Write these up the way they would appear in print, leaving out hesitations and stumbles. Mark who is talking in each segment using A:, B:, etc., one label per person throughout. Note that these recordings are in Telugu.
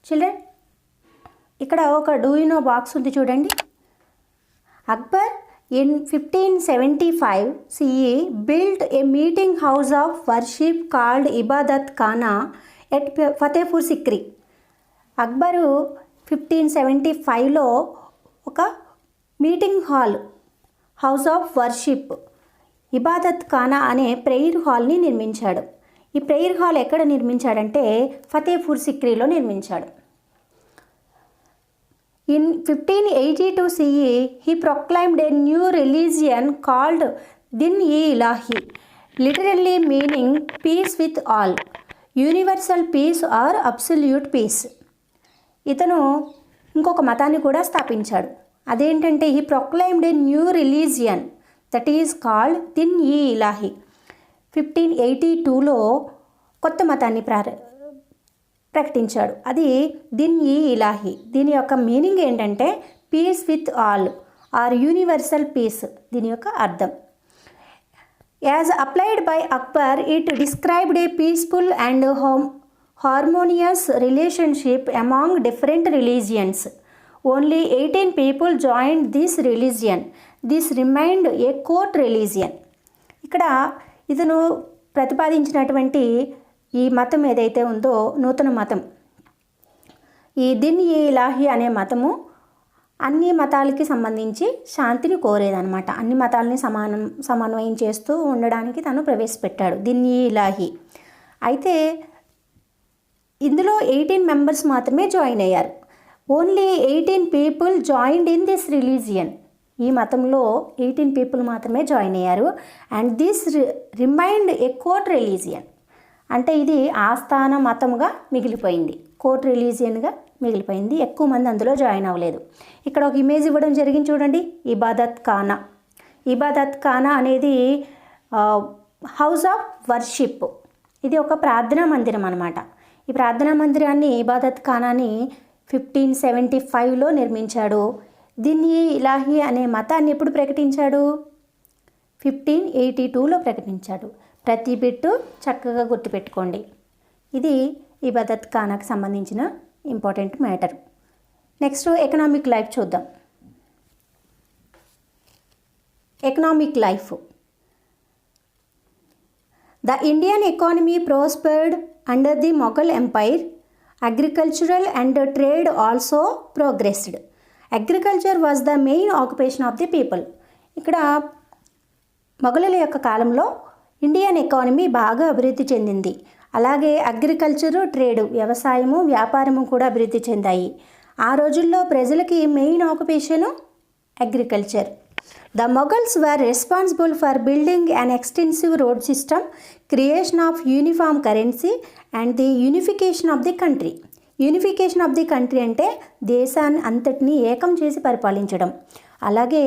A: చిల్డ్రన్ ఇక్కడ ఒక డూ యు నో బాక్స్ ఉంది చూడండి. Akbar in 1575 CE built a meeting house of worship called Ibadat Khana at Fatehpur Sikri. Akbar 1575లో ఒక meeting hall house of worship Ibadat Khana అనే ప్రేయర్ హాల్ని నిర్మించాడు. ఈ ప్రేయర్ హాల్ ఎక్కడ నిర్మించాడంటే ఫతేపూర్ సిక్రీలో నిర్మించాడు. In 1582 CE, he proclaimed a new religion called Din-e-Ilahi, literally meaning peace with all, universal peace or absolute peace. ఇతను ఇంకొక మతాన్ని కూడా స్థాపించాడు. అదేంటంటే he proclaimed a new religion that is called Din-e-Ilahi. 1582లో కొత్త మతాన్ని ప్రకటించాడు. అది దిన్-ఇ-ఇలాహి. దీని యొక్క మీనింగ్ ఏంటంటే peace with all or universal peace. దీని యొక్క అర్థం as applied by Akbar it described a peaceful and harmonious relationship among different religions. Only 18 people joined this religion. This remained a court religion. ఇక్కడ ఇతను ప్రతిపాదించినటువంటి ఈ మతం ఏదైతే ఉందో నూతన మతం, ఈ దిన్-ఇ-ఇలాహి అనే మతము అన్ని మతాలకి సంబంధించి శాంతిని కోరేదన్నమాట. అన్ని మతాలని సమన్వయం చేస్తూ ఉండడానికి తను ప్రవేశపెట్టాడు దిన్-ఇ-ఇలాహి. అయితే ఇందులో 18 మెంబర్స్ మాత్రమే జాయిన్ అయ్యారు. Only 18 people joined in this religion. ఈ మతంలో 18 పీపుల్ మాత్రమే జాయిన్ అయ్యారు. And this remained a court religion. అంటే ఇది ఆస్థాన మతముగా మిగిలిపోయింది, కోర్ట్ రిలీజియన్గా మిగిలిపోయింది. ఎక్కువ మంది అందులో జాయిన్ అవ్వలేదు. ఇక్కడ ఒక ఇమేజ్ ఇవ్వడం జరిగింది చూడండి, ఇబాదత్ ఖానా. ఇబాదత్ ఖానా అనేది హౌస్ ఆఫ్ వర్షిప్. ఇది ఒక ప్రార్థనా మందిరం అన్నమాట. ఈ ప్రార్థనా మందిరాన్ని ఇబాదత్ ఖానాని 1575లో నిర్మించాడు. దిన్-ఇ-ఇలాహి అనే మతాన్ని ఎప్పుడు ప్రకటించాడు? 1582లో ప్రకటించాడు. ప్రతి బిట్టు చక్కగా గుర్తుపెట్టుకోండి. ఇది ఇబాదత్ ఖానాకి సంబంధించిన important matter. Next economic life చూద్దాం. Economic life. The Indian economy prospered under the Mughal empire. Agricultural and trade also progressed. Agriculture was the main occupation of the people. ఇక్కడ మొఘలుల యొక్క కాలంలో ఇండియన్ ఎకానమీ బాగా అభివృద్ధి చెందింది. అలాగే అగ్రికల్చరు, ట్రేడు, వ్యవసాయము, వ్యాపారము కూడా అభివృద్ధి చెందాయి. ఆ రోజుల్లో ప్రజలకి main occupation agriculture. The Mughals were responsible for building an extensive road system, creation of uniform currency and the unification of the country. Unification of the country అంటే దేశాన్ని అంతటినీ ఏకం చేసి పరిపాలించడం. అలాగే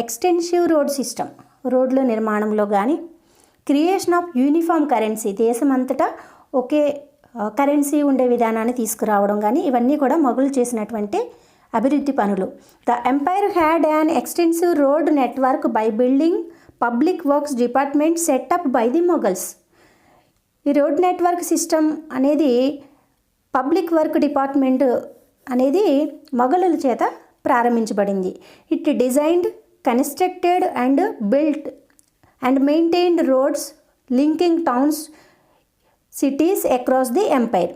A: ఎక్స్టెన్సివ్ రోడ్ సిస్టమ్, రోడ్ల నిర్మాణంలో కానీ, క్రియేషన్ ఆఫ్ యూనిఫామ్ కరెన్సీ, దేశమంతటా ఒకే కరెన్సీ ఉండే విధానాన్ని తీసుకురావడం కానీ, ఇవన్నీ కూడా మొఘలు చేసినటువంటి అభివృద్ధి పనులు. The umpire had an extensive road network by building public works department setup by the Mughals. ఈ రోడ్ నెట్వర్క్ సిస్టమ్ అనేది, పబ్లిక్ వర్క్ డిపార్ట్మెంట్ అనేది మొఘలుల చేత ప్రారంభించబడింది. It designed, constructed and built and maintained roads linking towns, cities across the empire.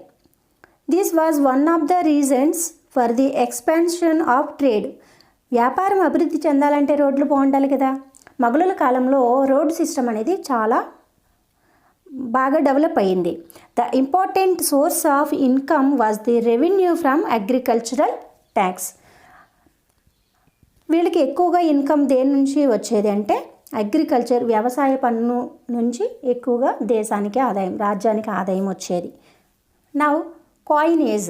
A: This was one of the reasons for the expansion of trade. వ్యాపారం అభివృద్ధి చెందాలంటే రోడ్లు బాగుండాలి కదా. మొఘలుల కాలంలో రోడ్ సిస్టమ్ అనేది చాలా బాగా డెవలప్ అయ్యింది. The important source of income was the revenue from agricultural tax. వీళ్ళకి ఎక్కువగా ఇన్కమ్ దేని నుంచి వచ్చేది అంటే అగ్రికల్చర్, వ్యవసాయ పన్ను నుంచి ఎక్కువగా దేశానికి ఆదాయం, రాజ్యానికి ఆదాయం వచ్చేది. నౌ కాయినేజ్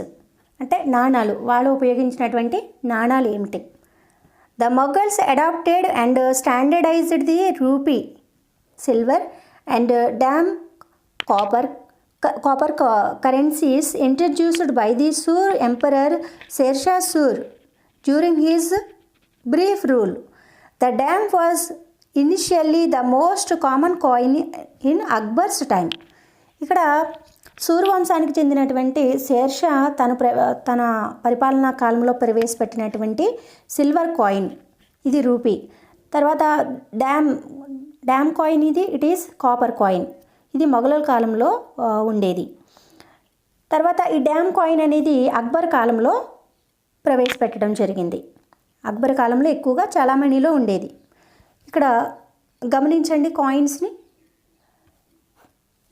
A: అంటే నాణాలు, వాళ్ళు ఉపయోగించినటువంటి నాణాలు ఏమిటి? The Mughals adopted and standardised the rupee, silver and dam copper currencies introduced by the Sur Emperor Sher Sur during his brief rule. The dam was initially the most common coin in Akbar's time. ఇక్కడ సూర్యవంశానికి చెందినటువంటి షేర్షా తన పరిపాలనా కాలంలో ప్రవేశపెట్టినటువంటి సిల్వర్ కాయిన్, ఇది రూపీ. తర్వాత dam coin, it is copper coin, ఇది మొఘలుల కాలంలో ఉండేది. తర్వాత ఈ డ్యామ్ కాయిన్ అనేది అక్బర్ కాలంలో ప్రవేశపెట్టడం జరిగింది. అక్బర్ కాలంలో ఎక్కువగా చలామణిలో ఉండేది. ఇక్కడ గమనించండి కాయిన్స్ని,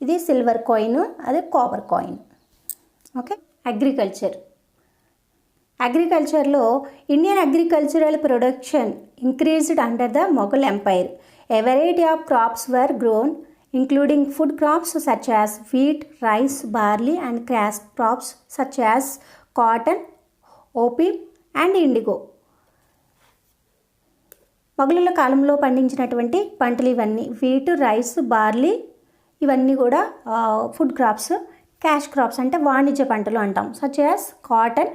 A: ఇది సిల్వర్ కాయిన్, అదే కాపర్ కాయిన్. ఓకే. అగ్రికల్చర్లో Indian agricultural production increased under the Mughal empire. A variety of crops were grown, including food crops such as wheat, rice, barley, and cash crops such as cotton, opium, and indigo. మొఘలుల కాలంలో పండించినటువంటి పంటలు ఇవన్నీ, వీట్, రైస్, బార్లీ, ఇవన్నీ కూడా ఫుడ్ క్రాప్స్. క్యాష్ క్రాప్స్ అంటే వాణిజ్య పంటలు అంటాం. సచ్ యాజ్ కాటన్,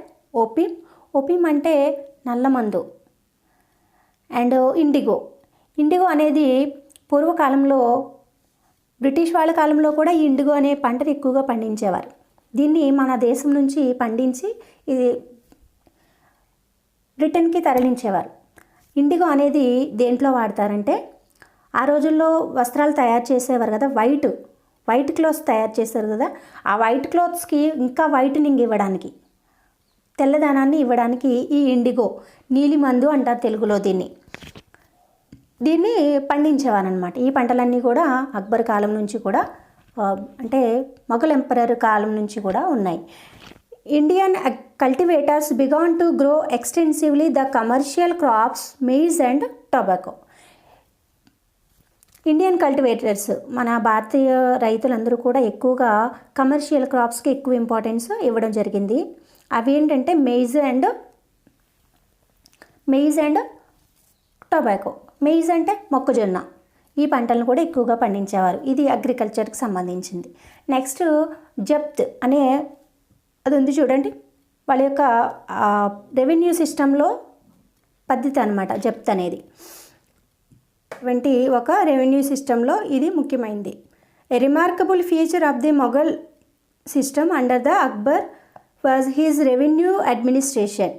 A: ఓపియం అంటే నల్లమందు, అండ్ ఇండిగో అనేది పూర్వకాలంలో బ్రిటిష్ వాళ్ళ కాలంలో కూడా ఈ ఇండిగో అనే పంటను ఎక్కువగా పండించేవారు. దీన్ని మన దేశం నుంచి పండించి ఇది బ్రిటన్కి తరలించేవారు. ఇండిగో అనేది దేంట్లో వాడతారంటే, ఆ రోజుల్లో వస్త్రాలు తయారు చేసేవారు కదా, వైట్ క్లాత్స్ తయారు చేశారు కదా, ఆ వైట్ క్లాత్స్కి ఇంకా వైటనింగ్ ఇవ్వడానికి, తెల్లదనాన్ని ఇవ్వడానికి ఈ ఇండిగో, నీలిమందు అంటారు తెలుగులో దీన్ని పండించేవారనమాట. ఈ పంటలన్నీ కూడా అక్బర్ కాలం నుంచి కూడా, అంటే మొఘల్ ఎంపరర్ కాలం నుంచి కూడా ఉన్నాయి. Indian cultivators began to grow extensively the commercial crops maize and tobacco. Indian cultivators, మన భారతీయ రైతులందరూ కూడా ఎక్కువగా కమర్షియల్ క్రాప్స్కి ఎక్కువ ఇంపార్టెన్స్ ఇవ్వడం జరిగింది. అవి ఏంటంటే మెయిజ్ అండ్ టొబాకో. మెయిజ్ అంటే మొక్కజొన్న, ఈ పంటలను కూడా ఎక్కువగా పండించేవారు. ఇది అగ్రికల్చర్కి సంబంధించింది. నెక్స్ట్ జప్త్ అనే అది ఉంది చూడండి, వాళ్ళ యొక్క రెవెన్యూ సిస్టంలో పద్ధతి అనమాట జప్త్ అనేది. ఒక రెవెన్యూ సిస్టంలో ఇది ముఖ్యమైనది. A remarkable feature of the Mughal system under the Akbar was his revenue administration,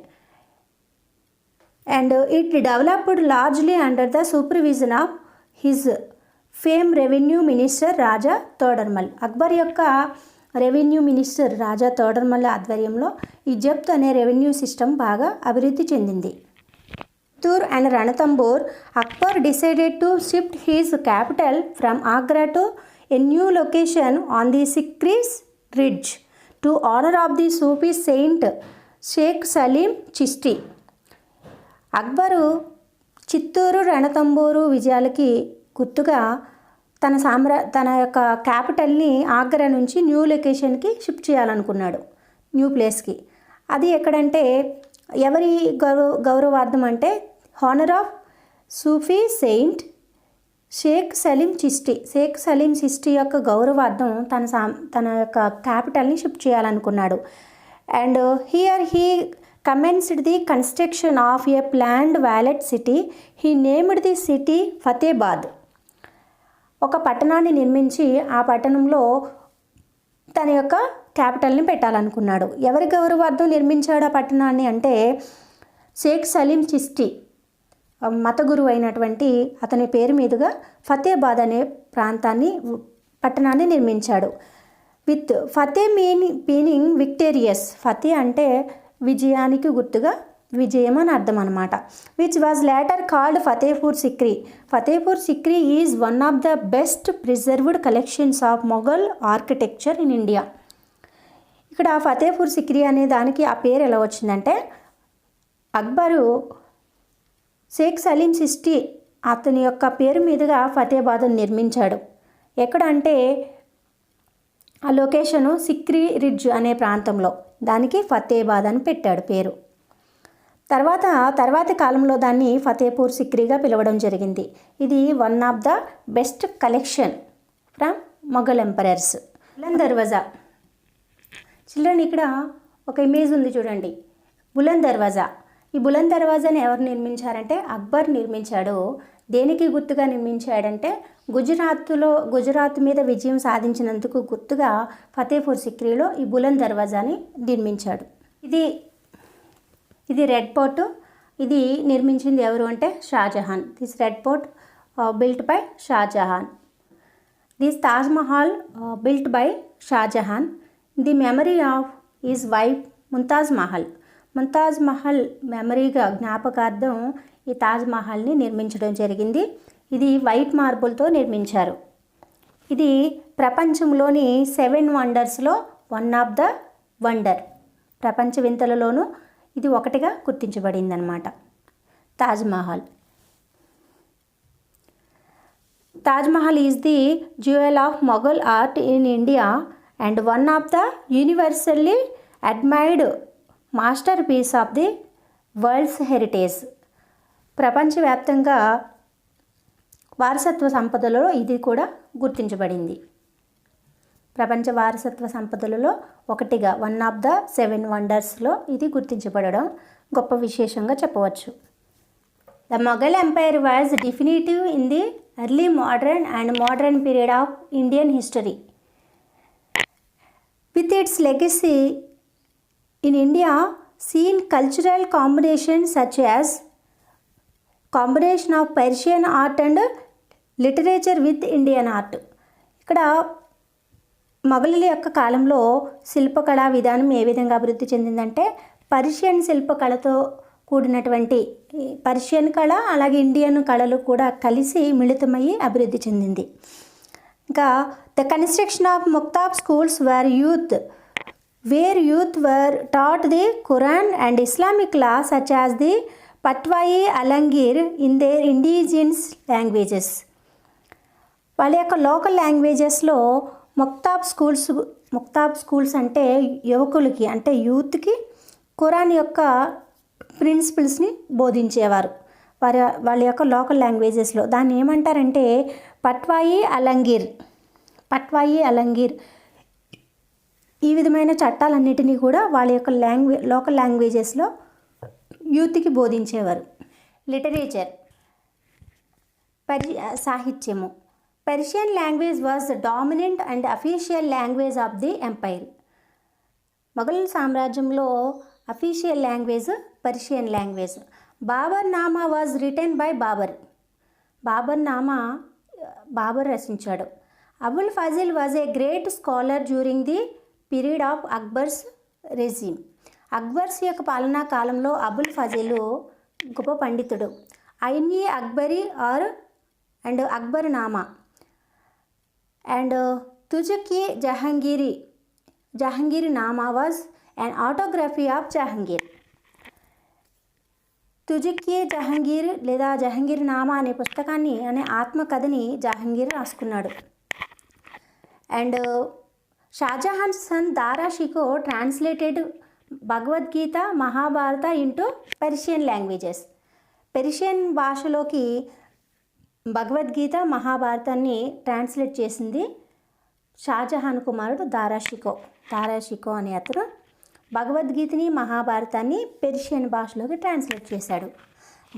A: and it developed largely under the supervision of his famed revenue minister రాజా తోడర్మల్. అక్బర్ యొక్క రెవెన్యూ మినిస్టర్ రాజా తోడర్మల్ ఆధ్వర్యంలో ఈ జప్త్ అనే రెవెన్యూ సిస్టమ్ బాగా అభివృద్ధి చెందింది. Chittor and Ranthambore, Akbar decided to shift his capital from Agra to a new location on the Sikri's ridge to honour of the Sufi saint Sheikh Salim Chishti. Akbar Chittor, Ranthambore విజయాలకి గుర్తుగా తన యొక్క క్యాపిటల్ని ఆగ్రా నుంచి న్యూ లొకేషన్కి షిఫ్ట్ చేయాలనుకున్నాడు, న్యూ ప్లేస్కి. అది ఎక్కడంటే ఎవరి గౌరవార్థం అంటే honour of Sufi saint Sheikh Salim Chishti యొక్క గౌరవార్థం తన యొక్క క్యాపిటల్ని షిఫ్ట్ చేయాలనుకున్నాడు. And here he commenced the construction of a planned walled city. He named the city Fatehabad. ఒక పట్టణాన్ని నిర్మించి ఆ పట్టణంలో తన యొక్క క్యాపిటల్ని పెట్టాలనుకున్నాడు. ఎవరి గౌరవార్థం నిర్మించాడు ఆ పట్టణాన్ని అంటే షేక్ సలీం చిస్టి మత గురువు అయినటువంటి అతని పేరు మీదుగా ఫతేబాద్ అనే పట్టణాన్ని నిర్మించాడు. With Fateh meaning victorious. Fateh అంటే విజయానికి గుర్తుగా విజయం అని అర్థం అనమాట. Which was later called Fatehpur Sikri is one of the best preserved collections of Mughal architecture in India. ఇక్కడ ఫతేపూర్ సిక్రీ అనే దానికి ఆ పేరు ఎలా వచ్చిందంటే, అక్బరు షేక్ సలీం చిస్టి అతని యొక్క పేరు మీదుగా ఫతేబాద్ను నిర్మించాడు. ఎక్కడ అంటే ఆ లొకేషను సిక్రీ రిడ్జ్ అనే ప్రాంతంలో, దానికి ఫతేబాద్ అని పెట్టాడు పేరు. తర్వాతి కాలంలో దాన్ని ఫతేపూర్ సిక్రీగా పిలవడం జరిగింది. ఇది one of the best collection from Mughal emperors. Buland Darwaza. Children ఇక్కడ ఒక ఇమేజ్ ఉంది చూడండి, బులంద్ దర్వాజా. ఈ బులంద్ దర్వాజాని ఎవరు నిర్మించారంటే అక్బర్ నిర్మించాడు. దేనికి గుర్తుగా నిర్మించాడంటే గుజరాత్ మీద విజయం సాధించినందుకు గుర్తుగా ఫతేపూర్ సిక్రీలో ఈ బులంద్ దర్వాజాని నిర్మించాడు. ఇది రెడ్ ఫోర్ట్. ఇది నిర్మించింది ఎవరు అంటే Shahjahan. This Red Fort built by Shahjahan. This Taj Mahal built by Shahjahan. The memory of his wife Mumtaz Mahal. Mumtaz Mahal మెమరీగా జ్ఞాపకార్థం ఈ తాజ్ మహల్ని నిర్మించడం జరిగింది. ఇది వైట్ మార్బుల్తో నిర్మించారు. ఇది ప్రపంచంలోని 7 వండర్స్లో వన్ ఆఫ్ ద వండర్. ప్రపంచ వింతలలోనూ ఇది ఒకటిగా గుర్తించబడిందనమాట Taj Mahal. Taj Mahal is the jewel of Mughal art in India and one of the universally admired masterpiece of the world's heritage. ప్రపంచవ్యాప్తంగా వారసత్వ సంపదలో ఇది కూడా గుర్తించబడింది. ప్రపంచ వారసత్వ సంపదలలో ఒకటిగా వన్ ఆఫ్ ద 7 వండర్స్లో ఇది గుర్తించబడడం గొప్ప విశేషంగా చెప్పవచ్చు. The Mughal Empire was definitive in the early modern period of Indian history. With its legacy in India, seen cultural combinations such as combination of Persian art and literature with Indian art. ఇక్కడ మొఘలుల యొక్క కాలంలో శిల్పకళా విధానం ఏ విధంగా అభివృద్ధి చెందిందంటే పర్షియన్ శిల్పకళతో కూడినటువంటి పర్షియన్ కళ అలాగే ఇండియన్ కళలు కూడా కలిసి మిళితమయ్యి అభివృద్ధి చెందింది. ఇంకా the construction of maktab schools where youth were taught the Quran and Islamic law such as the Fatawai Alamgir in their indigenous languages. వాళ్ళ యొక్క లోకల్ లాంగ్వేజెస్లో ముక్తాబ్ స్కూల్స్ అంటే యువకులకి అంటే యూత్కి ఖురాన్ యొక్క ప్రిన్సిపల్స్ని బోధించేవారు వాళ్ళ యొక్క లోకల్ లాంగ్వేజెస్లో. దాన్ని ఏమంటారంటే పట్వాయి అలంగీర్. ఈ విధమైన చట్టాలన్నిటినీ కూడా వాళ్ళ యొక్క లోకల్ లాంగ్వేజెస్లో యూత్కి బోధించేవారు. లిటరేచర్ సాహిత్యము. Persian language was dominant and official language of the empire. Mughal సామ్రాజ్యంలో official language Persian language. Babur Nama was written by Babur రచించాడు. Abul Fazl was a great scholar during the period of Akbar's regime. Akbar's యొక్క పాలనా కాలంలో అబుల్ ఫజిల్ గొప్ప పండితుడు. Ain Akbari and Akbar Nama and Tuzuki Jahangir Nama was and autography of Jahangir. Tuzuki Jahangir లేదా జహంగీర్ నామా అనే పుస్తకాన్ని అనే ఆత్మకథని జహంగీర్ రాసుకున్నాడు. అండ్ షాజహాన్ సన్ దారా Shikoh translated Bhagavad Gita Mahabharata into Persian languages. Persian భాషలోకి భగవద్గీత మహాభారతాన్ని ట్రాన్స్లేట్ చేసింది షాజహాన్ కుమారుడు దారా షికో అనే అతను భగవద్గీతని మహాభారతాన్ని పెర్షియన్ భాషలోకి ట్రాన్స్లేట్ చేశాడు.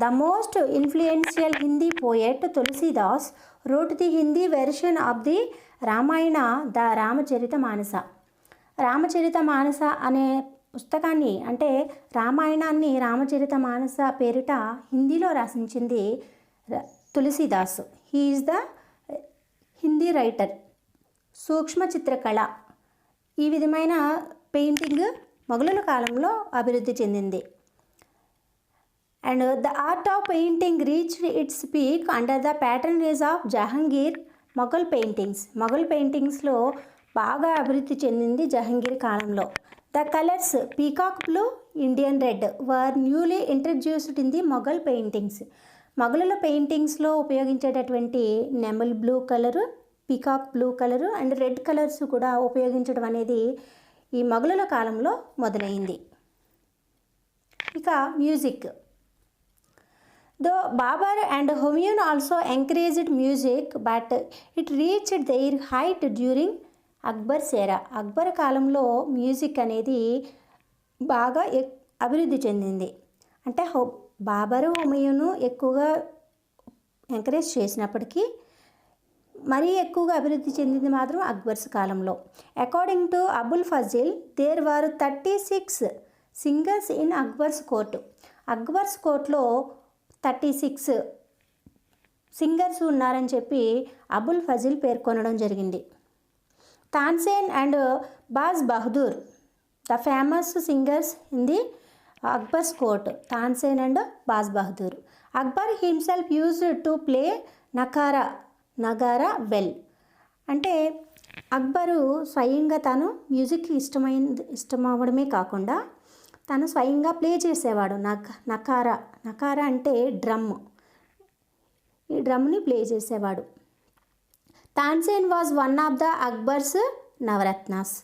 A: The most influential Hindi poet Tulsidas wrote the Hindi version of the Ramayana the Ramcharitmanas అనే పుస్తకాన్ని అంటే రామాయణాన్ని రామచరితమానస పేరిట హిందీలో రాసించింది Tulsidas. He is the Hindi writer. సూక్ష్మ చిత్రకళ ఈ విధమైన పెయింటింగ్ మొఘలుల కాలంలో అభివృద్ధి చెందింది. And the art of painting reached its peak under the patronage of Jahangir. Mughal పెయింటింగ్స్లో బాగా అభివృద్ధి చెందింది జహంగీర్ కాలంలో. The colours peacock blue, Indian red were newly introduced in the Mughal paintings. మొఘలుల పెయింటింగ్స్లో ఉపయోగించేటటువంటి నెమల్ blue colour, peacock blue colour and red colours కూడా ఉపయోగించడం అనేది ఈ మొఘలుల కాలంలో మొదలైంది. ఇక music. Though Babur and Humayun also encouraged music but it reached their height during Akbar's era. Akbar కాలంలో మ్యూజిక్ అనేది బాగా అభివృద్ధి చెందింది. అంటే బాబరు హుమయూను ఎక్కువగా ఎంకరేజ్ చేసినప్పటికీ మరీ ఎక్కువగా అభివృద్ధి చెందింది మాత్రం అక్బర్స్ కాలంలో. According to Abul Fazl there were 36 singers in Akbar's court. Akbar's కోర్ట్లో 36 సింగర్స్ ఉన్నారని చెప్పి అబుల్ ఫజిల్ పేర్కొనడం జరిగింది. Tansen and Baz Bahadur the famous singers in the Akbar's court. Tansen and Baz Bahadur. Akbar himself used to play nagara well. అంటే అక్బరు స్వయంగా తను మ్యూజిక్ ఇష్టమవ్వడమే కాకుండా తను స్వయంగా ప్లే చేసేవాడు. నకారా అంటే డ్రమ్. ఈ డ్రమ్ని ప్లే చేసేవాడు. Tansen was one of the Akbar's Navratnas.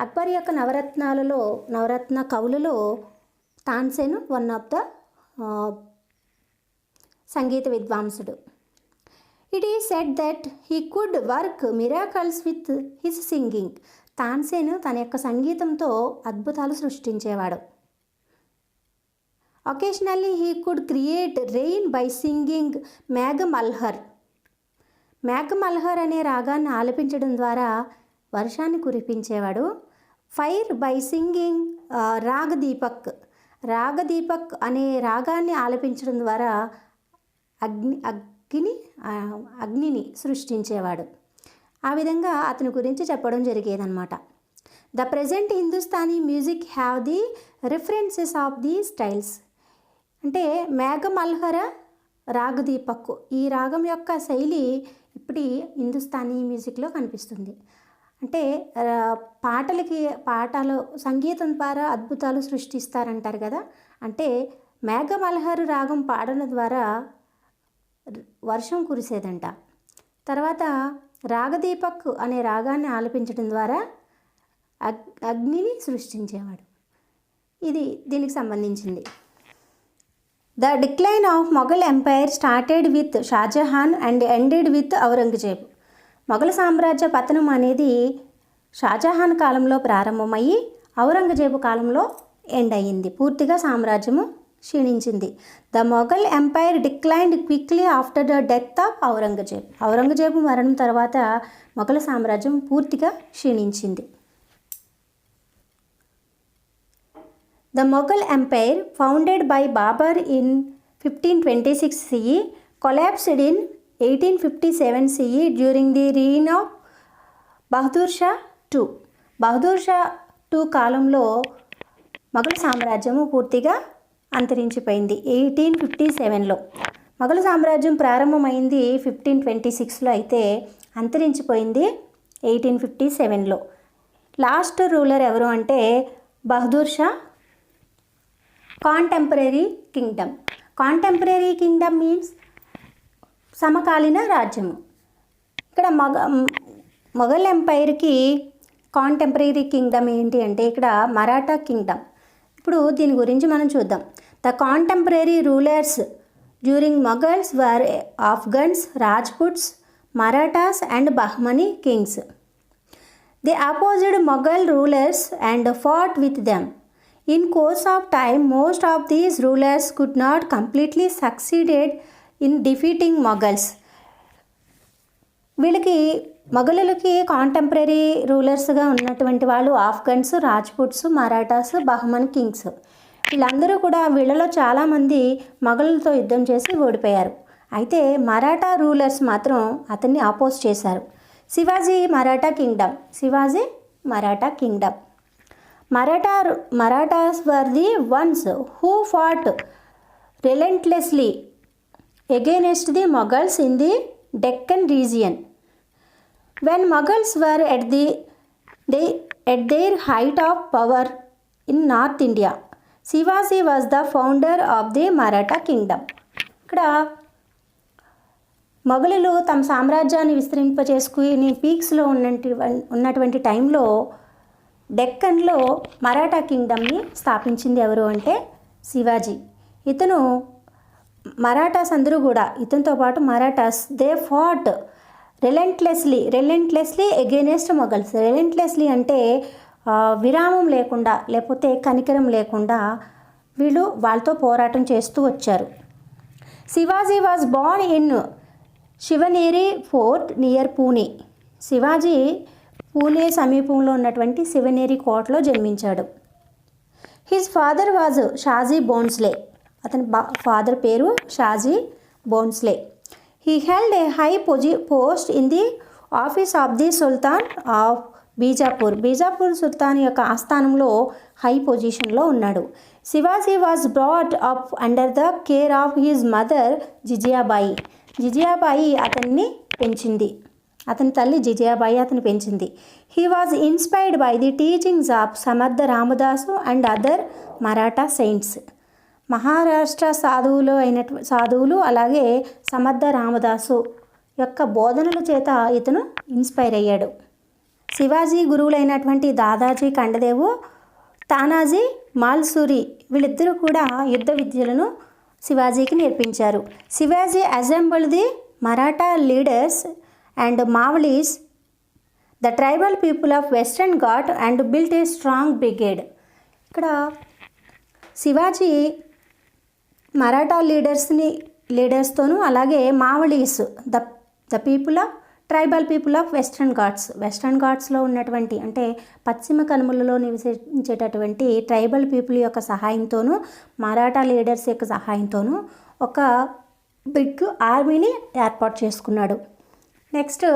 A: Akbar యొక్క నవరత్న కవులలో తాన్సేన్ వన్ ఆఫ్ ద సంగీత విద్వాంసుడు. It is said that he could work miracles with his singing. Tansen తన యొక్క సంగీతంతో అద్భుతాలు సృష్టించేవాడు. Occasionally he could create rain by singing Meghmalhar. Meghmalhar అనే రాగాన్ని ఆలపించడం ద్వారా వర్షాన్ని కురిపించేవాడు. ఫైర్ బై సింగింగ్ రాగదీపక్ అనే రాగాన్ని ఆలపించడం ద్వారా అగ్నిని సృష్టించేవాడు. ఆ విధంగా అతని గురించి చెప్పడం జరిగేదన్నమాట. The present Hindustani music have the references of the styles. అంటే మేఘమల్హర రాగదీపక్ ఈ రాగం యొక్క శైలి ఇప్పటి హిందుస్థానీ మ్యూజిక్లో కనిపిస్తుంది. అంటే పాటలు సంగీతం ద్వారా అద్భుతాలు సృష్టిస్తారంటారు కదా. అంటే మేఘమల్హర్ రాగం పాడడం ద్వారా వర్షం కురిసేదంట. తర్వాత రాగదీపక్ అనే రాగాన్ని ఆలపించడం ద్వారా అగ్నిని సృష్టించేవాడు. ఇది దీనికి సంబంధించింది. The decline of Mughal empire started with Shahjahan and ended with Aurangzeb. Mughal సామ్రాజ్య పతనం అనేది షాజహాన్ కాలంలో ప్రారంభమయ్యి ఔరంగజేబు కాలంలో ఎండ్ అయ్యింది. పూర్తిగా సామ్రాజ్యము క్షీణించింది. The Mughal empire declined quickly after the death of Aurangzeb. Aurangzeb మరణం తర్వాత మొఘల్ సామ్రాజ్యం పూర్తిగా క్షీణించింది. The Mughal empire founded by Babur in 1526 CE collapsed in 1857 CE during the reign of Bahadur Shah II. Bahadur Shah II కాలంలో మొఘల్ సామ్రాజ్యము పూర్తిగా అంతరించిపోయింది. 1857లో మొఘల్ సామ్రాజ్యం ప్రారంభమైంది 1526లో, అయితే అంతరించిపోయింది 1857లో. లాస్ట్ రూలర్ ఎవరు అంటే Bahadur Shah. Contemporary Kingdom means సమకాలీన రాజ్యము. ఇక్కడ మొఘల్ ఎంపైర్కి కాంటెంపరీ కింగ్డమ్ ఏంటి అంటే ఇక్కడ మరాఠా కింగ్డమ్. ఇప్పుడు దీని గురించి మనం చూద్దాం. The contemporary rulers during Mughals were Afghans, Rajputs, Marathas and Bahmani kings. They opposed Mughal rulers and fought with them. In course of time, most of these rulers could not completely succeeded in defeating Mughals. వీళ్ళకి మొఘలులకి కాంటెంపరీ రూలర్స్గా ఉన్నటువంటి వాళ్ళు ఆఫ్ఘన్స్, రాజ్పుట్స్, మరాఠాస్, బహ్మన్ కింగ్స్. వీళ్ళందరూ కూడా వీళ్ళలో చాలామంది మొఘలులతో యుద్ధం చేసి ఓడిపోయారు. అయితే మరాఠా రూలర్స్ మాత్రం అతన్ని అపోజ్ చేశారు. Shivaji Maratha Kingdom. Marathas were the ones who fought relentlessly against the Mughals in the Deccan region. When Mughals were at their height of power in North India, Shivaji was the founder of the Maratha kingdom. ఇక్కడ మొఘలులు తమ సామ్రాజ్యాన్ని విస్తరింపచేసుకుని పీక్స్లో ఉన్నటువంటి టైంలో డెక్కన్లో మరాఠా కింగ్డమ్ని స్థాపించింది ఎవరు అంటే శివాజీ. ఇతను మరాఠాస్ అందరూ కూడా ఇతనితో పాటు Marathas they fat రెలెంట్లెస్లీ against Mughals. రెలెంట్లెస్లీ అంటే విరామం లేకుండా లేకపోతే కనికరం లేకుండా వీళ్ళు వాళ్ళతో పోరాటం చేస్తూ వచ్చారు. Shivaji was born in Shivneri fort near Pune. Shivaji Pune సమీపంలో ఉన్నటువంటి శివనేరి కోటలో జన్మించాడు. His father was Shahaji Bhonsle. అతని ఫాదర్ పేరు Shahaji Bhonsle. He held a high post in the office of the sultan of Bijapur. Bijapur సుల్తాన్ యొక్క ఆస్థానంలో హై పొజిషన్లో ఉన్నాడు. Shivaji was brought up under the care of his mother Jijabai. Jijabai అతన్ని పెంచింది. అతని తల్లి జిజియాబాయి అతను పెంచింది. He was inspired by the teachings of Samarth Ramdas and other Maratha saints. Maharashtra సాధువులు అలాగే సమర్థ రామదాసు యొక్క బోధనల చేత ఇతను ఇన్స్పైర్ అయ్యాడు. శివాజీ గురువులైనటువంటి దాదాజీ కండదేవు, తానాజీ మాల్సూరి వీళ్ళిద్దరూ కూడా యుద్ధ విద్యలను శివాజీకి నేర్పించారు. Shivaji assembled the Maratha leaders and Mavalis, the tribal people of western Ghat and built a strong brigade. ఇక్కడ శివాజీ మరాఠా లీడర్స్తోనూ అలాగే Mavalis the people of tribal people of western ఘాట్స్లో ఉన్నటువంటి అంటే పశ్చిమ కనుమలలో నివసించేటటువంటి ట్రైబల్ పీపుల్ యొక్క సహాయంతోనూ మరాఠా లీడర్స్ యొక్క సహాయంతోనూ ఒక బిగ్ ఆర్మీని ఏర్పాటు చేసుకున్నాడు. Next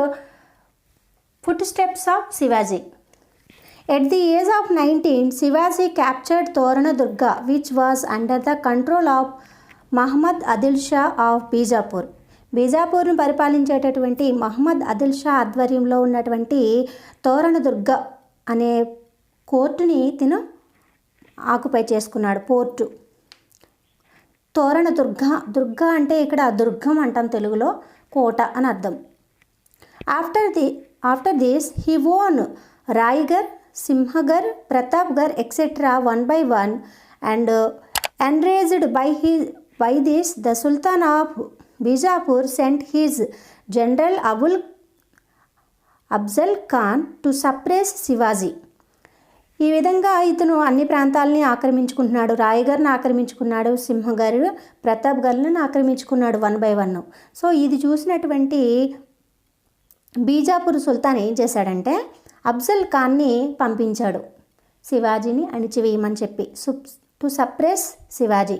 A: footsteps of Shivaji. At the age of 19, Shivaji captured Torna Durga which was under the control of Mohammed Adil Shah of Bijapur. బీజాపూర్ను పరిపాలించేటటువంటి మహమ్మద్ ఆదిల్ షా ఆధ్వర్యంలో ఉన్నటువంటి తోరణ దుర్గ అనే కోర్టుని తిను ఆక్యుపై చేసుకున్నాడు. పోర్టు తోరణ దుర్గ అంటే ఇక్కడ దుర్గం అంటాం తెలుగులో, కోట అని అర్థం. After this he won Raigad, Sinhagad, Pratapgad etcetera one by one and enraged by this the Sultan of Bijapur sent his general Afzal Khan to suppress Shivaji. ఈ విధంగా ఇతను అన్ని ప్రాంతాలని ఆక్రమించుకుంటున్నాడు. రాయగర్ని ఆక్రమించుకున్నాడు, సింహగర్, ప్రతాప్గర్లను ఆక్రమించుకున్నాడు 1 by 1. సో ఇది చూసినటువంటి బీజాపూర్ సుల్తాన్ ఏం చేశాడంటే అఫ్జల్ ఖాన్ని పంపించాడు శివాజీని అణిచివేయమని చెప్పి, to suppress Shivaji.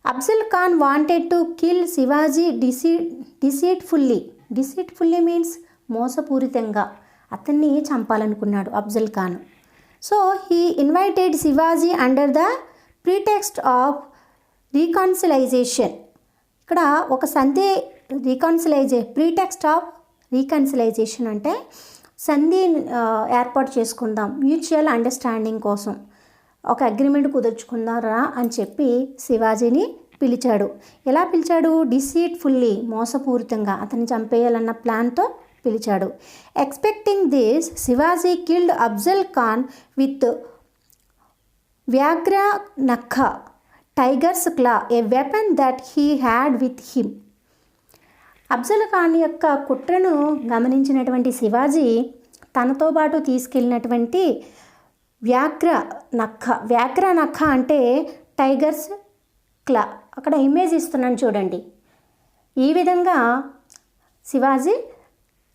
A: Afzal Khan wanted to kill Shivaji deceitfully means మోసపూరితంగా అతన్ని చంపాలనుకున్నాడు Afzal Khan. So he invited Shivaji under the pretext of reconciliation. ఇక్కడ ఒక సంధి ప్రీటెక్స్ట్ ఆఫ్ రీకన్సిలైజేషన్ అంటే సంధి ఏర్పాటు చేసుకుందాం, మ్యూచువల్ అండర్స్టాండింగ్ కోసం ఒక అగ్రిమెంట్ కుదుర్చుకుందారా అని చెప్పి శివాజీని పిలిచాడు. ఎలా పిలిచాడు? డిసీట్ఫుల్లీ మోసపూరితంగా అతన్ని చంపేయాలన్న ప్లాన్తో పిలిచాడు. Expecting this Shivaji killed Afzal Khan with vyaghra nakha tiger's claw, a weapon that he had with him. Afzal Khan యొక్క కుట్రను గమనించినటువంటి శివాజీ తనతో పాటు తీసుకెళ్ళినటువంటి వ్యాఘ్ర నఖ అంటే టైగర్స్ క్లా, అక్కడ ఇమేజ్ ఇస్తున్నాను చూడండి. ఈ విధంగా శివాజీ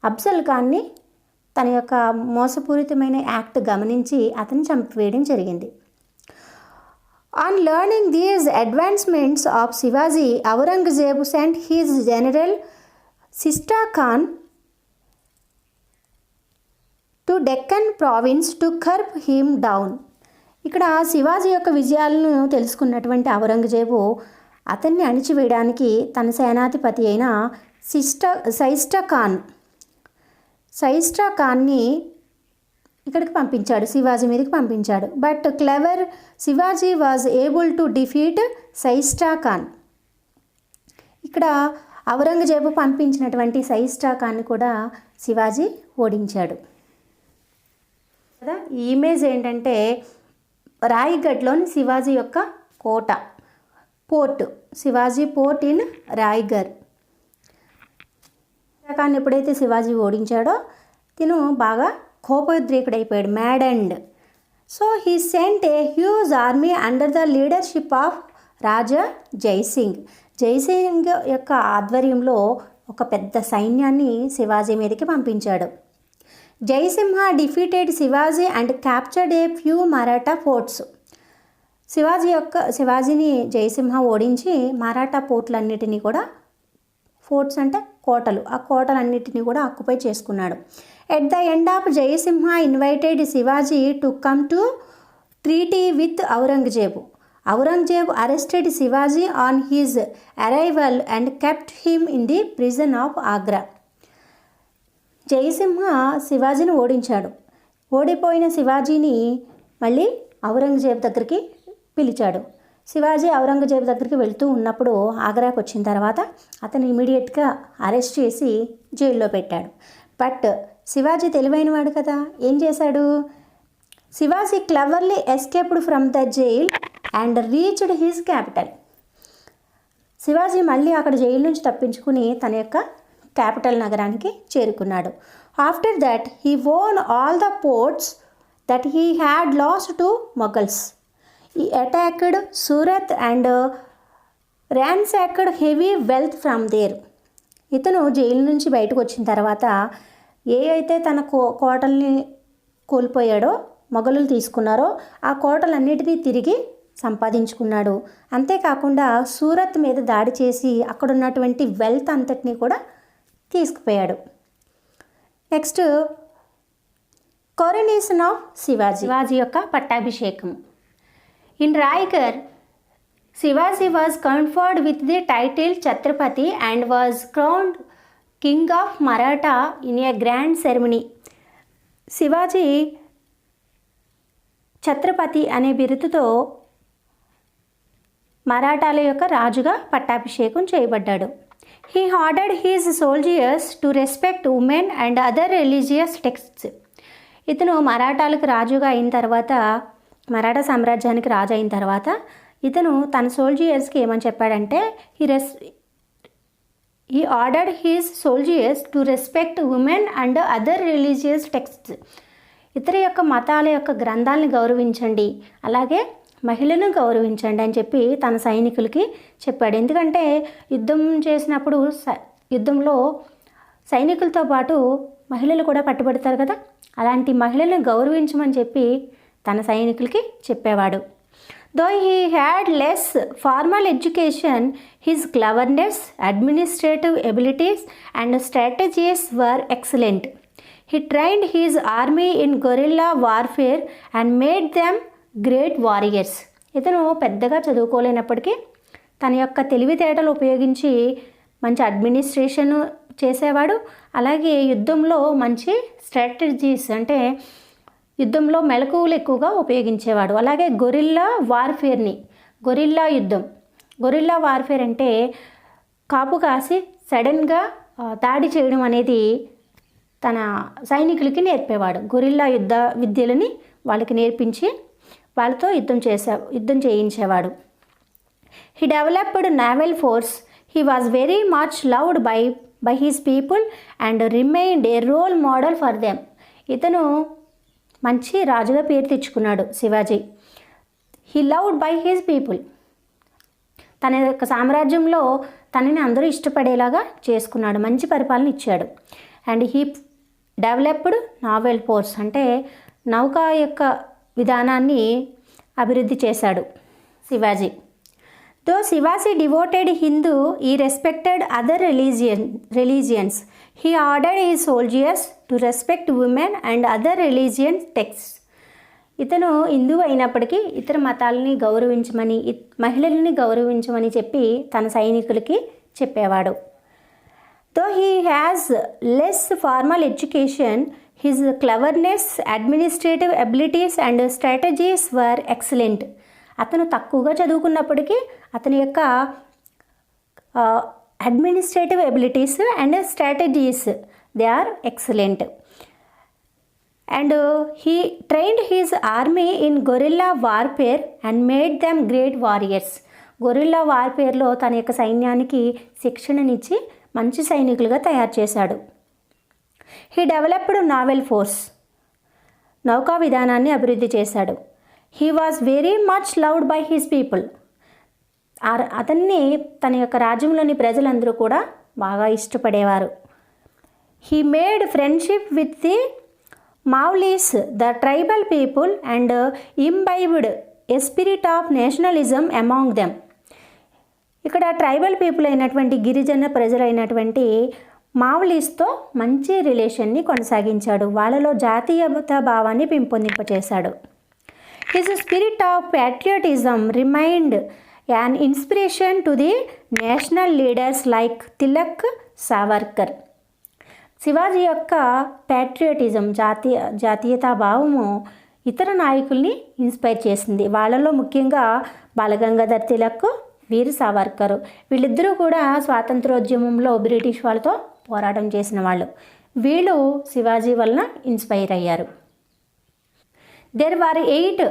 A: అఫ్జల్ ఖాన్ని తన యొక్క మోసపూరితమైన యాక్ట్ గమనించి అతన్ని చంపివేయడం జరిగింది. On learning these advancements of Shivaji, Aurangzeb sent his general Shaista Khan to Deccan province to curb him down. ఇక్కడ శివాజీ యొక్క విజయాలను తెలుసుకున్నటువంటి ఔరంగజేబు అతన్ని అణిచివేయడానికి తన సేనాధిపతి అయిన సైస్టా ఖాన్ని ఇక్కడికి పంపించాడు, శివాజీ మీదకి పంపించాడు. But clever Shivaji was able to defeat Shaista Khan. ఇక్కడ ఔరంగజేబు పంపించినటువంటి సైస్టా ఖాన్ని కూడా శివాజీ ఓడించాడు కదా. ఈ ఇమేజ్ ఏంటంటే రాయ్గఢ్లోని శివాజీ యొక్క fort, Shivaji fort in Raigad. Khan ఎప్పుడైతే శివాజీ ఓడించాడో తిను బాగా కోపోద్రేకుడైపోయాడు, mad and. So he sent a huge army under the leadership of Raja Jai Singh. Jai Singh యొక్క ఆధ్వర్యంలో ఒక పెద్ద సైన్యాన్ని శివాజీ మీదకి పంపించాడు. Jayasimha defeated Shivaji and captured a few Maratha forts. శివాజీని జయసింహ ఓడించి మరాఠా పోర్ట్లన్నిటినీ కూడా, ఫోర్ట్స్ అంటే కోటలు, ఆ కోటలన్నిటినీ కూడా ఆక్యుపై చేసుకున్నాడు. At the end of Jayasimha invited Shivaji to come to treaty with Aurangzeb. Aurangzeb arrested Shivaji on his arrival and kept him in the prison of Agra. Jayasimha శివాజీని ఓడించాడు. ఓడిపోయిన శివాజీని మళ్ళీ ఔరంగజేబ్ దగ్గరికి పిలిచాడు. శివాజీ ఔరంగజేబ్ దగ్గరికి వెళ్తూ ఉన్నప్పుడు ఆగ్రాకు వచ్చిన తర్వాత అతను ఇమీడియట్గా అరెస్ట్ చేసి జైల్లో పెట్టాడు. బట్ శివాజీ తెలివైనవాడు కదా, ఏం చేశాడు? Shivaji cleverly escaped from the jail and reached his capital. Shivaji మళ్ళీ అక్కడ జైలు నుంచి తప్పించుకుని తన యొక్క క్యాపిటల్ నగరానికి చేరుకున్నాడు. After that he వోన్ all the ports that he had last to Mughals. He attacked Surat and ransacked heavy wealth from there. ఇతను జైలు నుంచి బయటకు వచ్చిన తర్వాత ఏ అయితే తన కోటల్ని కోల్పోయాడో, మొఘలులు తీసుకున్నారో ఆ కోటలన్నిటినీ తిరిగి సంపాదించుకున్నాడు. అంతేకాకుండా సూరత్ మీద దాడి చేసి అక్కడ ఉన్నటువంటి వెల్త్ అంతటినీ కూడా తీసుకుపోయాడు. నెక్స్ట్ కోరనేషన్ ఆఫ్ శివాజీ యొక్క పట్టాభిషేకం. In Raigad, Shivaji was conferred with the title Chhatrapati and was crowned King of Maratha in a grand ceremony. Shivaji Chhatrapati అనే బిరుదుతో మరాఠాల యొక్క రాజుగా పట్టాభిషేకం చేయబడ్డాడు. He ordered his soldiers to respect women and other religious texts. ఇతను మరాఠాలకు రాజుగా అయిన తర్వాత, మరాఠా సామ్రాజ్యానికి రాజు అయిన తర్వాత ఇతను తన సోల్జియర్స్కి ఏమని చెప్పాడంటే, he ordered his soldiers to respect women and other religious texts. ఇతర యొక్క మతాల యొక్క గ్రంథాలని గౌరవించండి, అలాగే మహిళలను గౌరవించండి అని చెప్పి తన సైనికులకి చెప్పాడు. ఎందుకంటే యుద్ధం చేసినప్పుడు యుద్ధంలో సైనికులతో పాటు మహిళలు కూడా పట్టుబడతారు కదా, అలాంటి మహిళలను గౌరవించమని చెప్పి తన సైనికులకి చెప్పేవాడు. Though he had less formal education, his cleverness, administrative abilities and strategies were excellent. He trained his army in guerrilla warfare and made them great warriors. ఇతను పెద్దగా చదువుకోలేనప్పటికీ తన యొక్క తెలివితేటలు ఉపయోగించి మంచి అడ్మినిస్ట్రేషన్ చేసేవాడు. అలాగే యుద్ధంలో మంచి స్ట్రాటజీస్ అంటే యుద్ధంలో మెలకువలు ఎక్కువగా ఉపయోగించేవాడు. అలాగే గొరిల్లా వార్ఫేర్ అంటే కాపు కాసి సడన్గా దాడి చేయడం అనేది తన సైనికులకి నేర్పేవాడు. గొరిల్లా యుద్ధ విద్యలని వాళ్ళకి నేర్పించి వాళ్ళతో యుద్ధం చేయించేవాడు. He developed naval force. He was very much loved by his people and remained a role model for them. ఇతను మంచి రాజుగా పేరు తెచ్చుకున్నాడు Shivaji. He loved by his people. తన యొక్క సామ్రాజ్యంలో తనని అందరూ ఇష్టపడేలాగా చేసుకున్నాడు, మంచి పరిపాలన ఇచ్చాడు. And he developed naval force అంటే నౌకా యొక్క విధానాన్ని అభివృద్ధి చేశాడు Shivaji. Though Shivaji devoted Hindu, he respected other religions. He ordered he soldiers to respect women and other religion text. ఇతను హిందూ అయినప్పటికీ ఇతర మతాలని గౌరవించమని, మహిళల్ని గౌరవించమని చెప్పి తన సైనికులకి చెప్పేవాడు. Though he has less formal education, his cleverness, administrative abilities and strategies were excellent. అతను తక్కువగా చదువుకున్నప్పటికీ అతని యొక్క administrative abilities and strategies they are excellent. And he trained his army in guerrilla warfare and made them great warriors. Guerrilla వార్ఫేర్లో తన యొక్క సైన్యానికి శిక్షణనిచ్చి మంచి సైనికులుగా తయారు చేశాడు. He developed naval force. నౌకా విధానాన్ని అభివృద్ధి చేశాడు. He was very much loved by his people. అతన్ని తన యొక్క రాజ్యంలోని ప్రజలందరూ కూడా బాగా ఇష్టపడేవారు. He made friendship with the Mavlis, the tribal people, and imbibed a spirit of nationalism among them. ఇక్కడ ట్రైబల్ పీపుల్ అయినటువంటి గిరిజన ప్రజలైనటువంటి మావ్లీస్తో మంచి రిలేషన్ని కొనసాగించాడు. వాళ్ళలో జాతీయత భావాన్ని పెంపొందింపచేశాడు. His spirit of patriotism remained an inspiration to the national leaders like Tilak, Savarkar. Shivaji యొక్క ప్యాట్రియాటిజం జాతీయతా భావము ఇతర నాయకుల్ని ఇన్స్పైర్ చేసింది. వాళ్ళలో ముఖ్యంగా బాలగంగాధర్ తిలక్, వీర్ సావర్కర్. వీళ్ళిద్దరూ కూడా స్వాతంత్రోద్యమంలో బ్రిటిష్ వాళ్ళతో పోరాటం చేసిన వాళ్ళు. వీళ్ళు శివాజీ వలన ఇన్స్పైర్ అయ్యారు. There were 8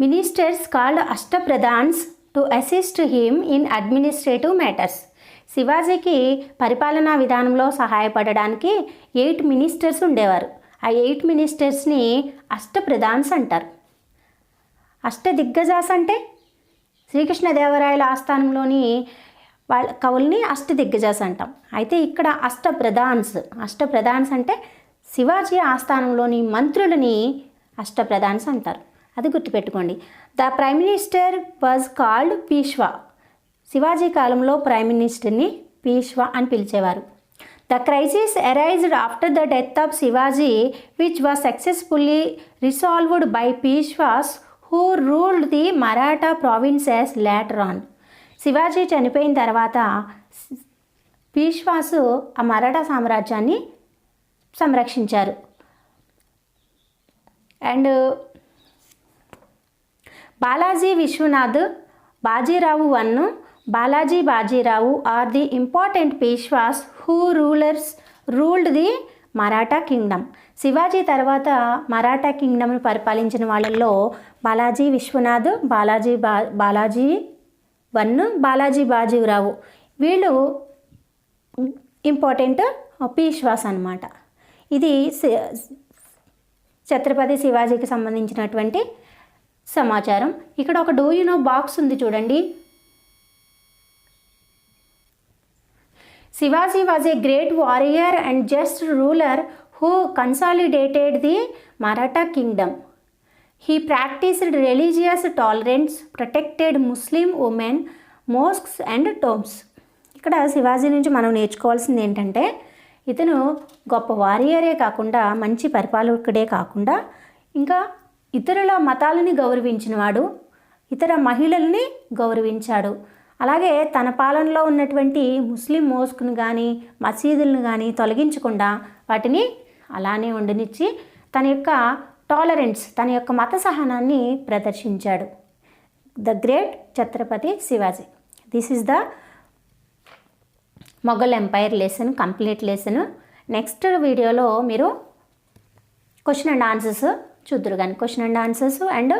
A: ministers called Ashtapradhans to assist him in administrative matters. శివాజీకి పరిపాలనా విధానంలో సహాయపడడానికి 8 మినిస్టర్స్ ఉండేవారు. ఆ 8 మినిస్టర్స్ని అష్టప్రధాన్స్ అంటారు. అష్టదిగ్గజాస్ అంటే శ్రీకృష్ణదేవరాయల ఆస్థానంలోని వాళ్ళ కవుల్ని అష్టదిగ్గజాస్ అంటాం. అయితే ఇక్కడ అష్టప్రధాన్స్ అంటే శివాజీ ఆస్థానంలోని మంత్రులని అష్టప్రధాన్స్ అంటారు. అది గుర్తుపెట్టుకోండి. The prime minister was called Peshwa. Shivaji కాలంలో ప్రైమ్ మినిస్టర్ని పీష్వా అని పిలిచేవారు. The crisis arised after the death of Shivaji which was successfully resolved by Peshwas who ruled the Maratha provinces later on. Shivaji చనిపోయిన తర్వాత పీష్వాసు ఆ మరాఠా సామ్రాజ్యాన్ని సంరక్షించారు. And Balaji Vishwanath, Bajirao one, Bajirao are the important Peshwas who ruled the Maratha kingdom. Shivaji తర్వాత మరాఠా కింగ్డమ్ను పరిపాలించిన వాళ్ళల్లో బాలాజీ విశ్వనాథ్, బాలాజీ వన్, బాజీరావు వీళ్ళు ఇంపార్టెంట్ పీష్వాస్ అన్నమాట. ఇది ఛత్రపతి శివాజీకి సంబంధించినటువంటి సమాచారం. ఇక్కడ ఒక డూ యు నో బాక్స్ ఉంది చూడండి. Shivaji was a great warrior and just ruler who consolidated the Maratha kingdom. He practiced religious tolerance, protected Muslim women, mosques and tombs. ఇక్కడ శివాజీ నుంచి మనం నేర్చుకోవాల్సింది ఏంటంటే ఇతను గొప్ప వారియరే కాకుండా మంచి పరిపాలకుడే కాకుండా ఇంకా ఇతరుల మతాలని గౌరవించినవాడు, ఇతర మహిళల్ని గౌరవించాడు. అలాగే తన పాలనలో ఉన్నటువంటి ముస్లిం మోస్క్ను కానీ మసీదులను కానీ తొలగించకుండా వాటిని అలానే ఉండనిచ్చి తన యొక్క టాలరెన్స్, తన యొక్క మత సహనాన్ని ప్రదర్శించాడు. The great Chhatrapati Shivaji. This is the Mughal empire lesson, complete lesson. Next వీడియోలో మీరు క్వశ్చన్ అండ్ ఆన్సర్స్ చూద్దరు కానీ question and answers and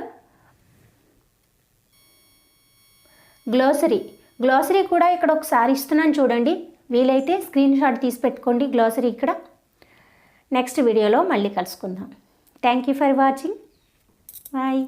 A: glossary కూడా ఇక్కడ ఒకసారి ఇస్తున్నాను చూడండి. వీలైతే స్క్రీన్ షాట్ తీసి పెట్టుకోండి గ్లోసరీ ఇక్కడ. నెక్స్ట్ వీడియోలో మళ్ళీ కలుసుకుందాం. Thank you for watching. Bye.